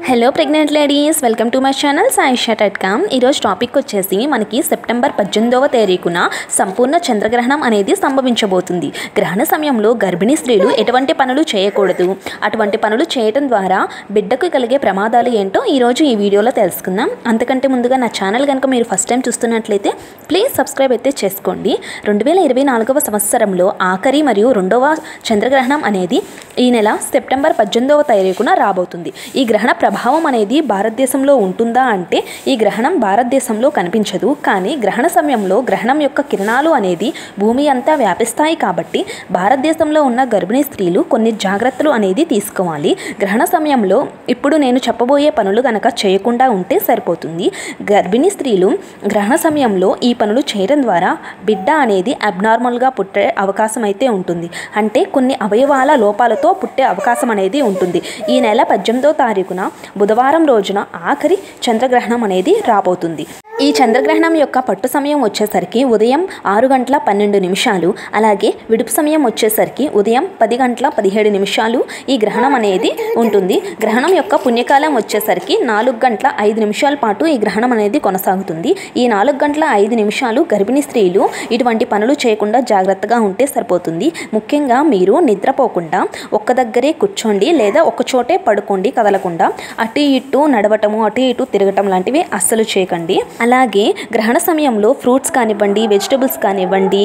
Hello pregnant ladies, welcome to my channel సాయిషా.com. ఈరోజు topic వచ్చేసి మనకి సెప్టెంబర్ 18వ తేదీన సంపూర్ణ చంద్రగ్రహణం అనేది సంభవించబోతుంది. గ్రహణ సమయంలో గర్భిణీ స్త్రీలు ఎటువంటి పనులు చేయకూడదు, అటువంటి పనులు చేయడం ద్వారా బిడ్డకు కలిగే ప్రమాదాలు ఏంటో ఈరోజు ఈ వీడియోలో తెలుసుకుందాం. అంతకంటే ముందుగా నా ఛానల్ కనుక మీరు ఫస్ట్ టైం చూస్తున్నట్లయితే ప్లీజ్ సబ్స్క్రైబ్ అయితే చేసుకోండి. 2024వ సంవత్సరంలో ఆఖరి మరియు రెండవ చంద్రగ్రహణం అనేది ఈ నెల సెప్టెంబర్ 18వ తేదీన రాబోతుంది. ఈ గ్రహణ ప్రభావం అనేది భారతదేశంలో ఉంటుందా అంటే ఈ గ్రహణం భారతదేశంలో కనిపించదు. కానీ గ్రహణ సమయంలో గ్రహణం యొక్క కిరణాలు అనేది భూమి అంతా వ్యాపిస్తాయి. కాబట్టి భారతదేశంలో ఉన్న గర్భిణీ స్త్రీలు కొన్ని జాగ్రత్తలు అనేది తీసుకోవాలి. గ్రహణ సమయంలో ఇప్పుడు నేను చెప్పబోయే పనులు కనుక చేయకుండా ఉంటే సరిపోతుంది. గర్భిణీ స్త్రీలు గ్రహణ సమయంలో ఈ పనులు చేయడం ద్వారా బిడ్డ అనేది అబ్నార్మల్గా పుట్టే అవకాశం అయితే ఉంటుంది. అంటే కొన్ని అవయవాల లోపాలతో పుట్టే అవకాశం అనేది ఉంటుంది. ఈ నెల 18వ తారీఖున బుధవారం రోజున ఆఖరి చంద్రగ్రహణం అనేది రాబోతుంది. ఈ చంద్రగ్రహణం యొక్క పట్టు సమయం వచ్చేసరికి ఉదయం 6:12, అలాగే విడుపు సమయం వచ్చేసరికి ఉదయం 10:17 ఈ గ్రహణం అనేది ఉంటుంది. గ్రహణం యొక్క పుణ్యకాలం వచ్చేసరికి 4:05 పాటు ఈ గ్రహణం అనేది కొనసాగుతుంది. ఈ 4:05 గర్భిణీ స్త్రీలు ఇటువంటి పనులు చేయకుండా జాగ్రత్తగా ఉంటే సరిపోతుంది. ముఖ్యంగా మీరు నిద్రపోకుండా ఒక్క దగ్గరే కూర్చోండి లేదా ఒక చోటే పడుకోండి, కదలకుండా. అటు ఇటు నడవటము, అటు ఇటు తిరగటం లాంటివి అస్సలు చేయకండి. అలాగే గ్రహణ సమయంలో ఫ్రూట్స్ కానివ్వండి, వెజిటబుల్స్ కానివ్వండి,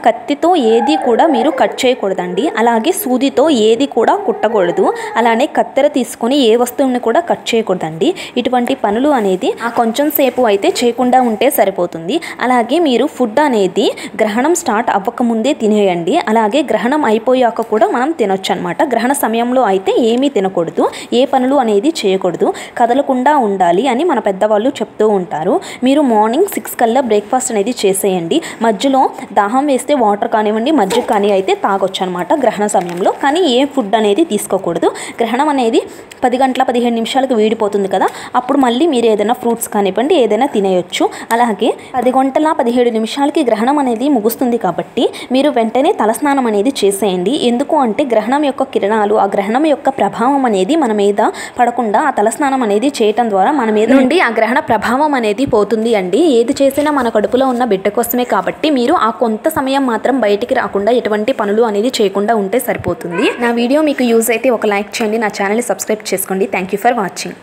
కత్తితో ఏది కూడా మీరు కట్ చేయకూడదండి. అలాగే సూదితో ఏది కూడా కుట్టకూడదు. అలానే కత్తెర తీసుకొని ఏ వస్తువుని కూడా కట్ చేయకూడదండి. ఇటువంటి పనులు అనేది కొంచెం సేపు అయితే చేయకుండా ఉంటే సరిపోతుంది. అలాగే మీరు ఫుడ్ అనేది గ్రహణం స్టార్ట్ అవ్వకముందే తినేయండి. అలాగే గ్రహణం అయిపోయాక కూడా మనం తినొచ్చు అనమాట. గ్రహణ సమయంలో అయితే ఏమీ తినకూడదు, ఏ పనులు అనేది చేయకూడదు, కదలకుండా ఉండాలి అని మన పెద్దవాళ్ళు చెప్తూ ఉంటారు. మీరు మార్నింగ్ 6 కల్లా బ్రేక్ఫాస్ట్ అనేది చేసేయండి. మధ్యలో దాహం వేస్తే వాటర్ కానివ్వండి, మజ్జిగ కానీ అయితే తాగొచ్చు అనమాట గ్రహణ సమయంలో. కానీ ఏ ఫుడ్ అనేది తీసుకోకూడదు. గ్రహణం అనేది 10:15 వీడిపోతుంది కదా, అప్పుడు మళ్ళీ మీరు ఏదైనా ఫ్రూట్స్ కానివ్వండి ఏదైనా తినేయొచ్చు. అలాగే 10:17 గ్రహణం అనేది ముగుస్తుంది కాబట్టి మీరు వెంటనే తలస్నానం అనేది చేసేయండి. ఎందుకు అంటే గ్రహణం యొక్క కిరణాలు, ఆ గ్రహణం యొక్క ప్రభావం అనేది మన మీద పడకుండా ఆ తలస్నానం అనేది చేయటం ద్వారా మన మీద నుండి ఆ గ్రహణ ప్రభావం అనేది పోతుంది అండి. ఏది చేసినా మన కడుపులో ఉన్న బిడ్డ కోసమే కాబట్టి మీరు ఆ కొంత సమయం మాత్రం బయటికి రాకుండా ఎటువంటి పనులు అనేది చేయకుండా ఉంటే సరిపోతుంది. నా వీడియో మీకు యూజ్ అయితే ఒక లైక్ చేయండి, నా ఛానల్ని సబ్స్క్రైబ్ చేసుకోండి. Thank you for watching.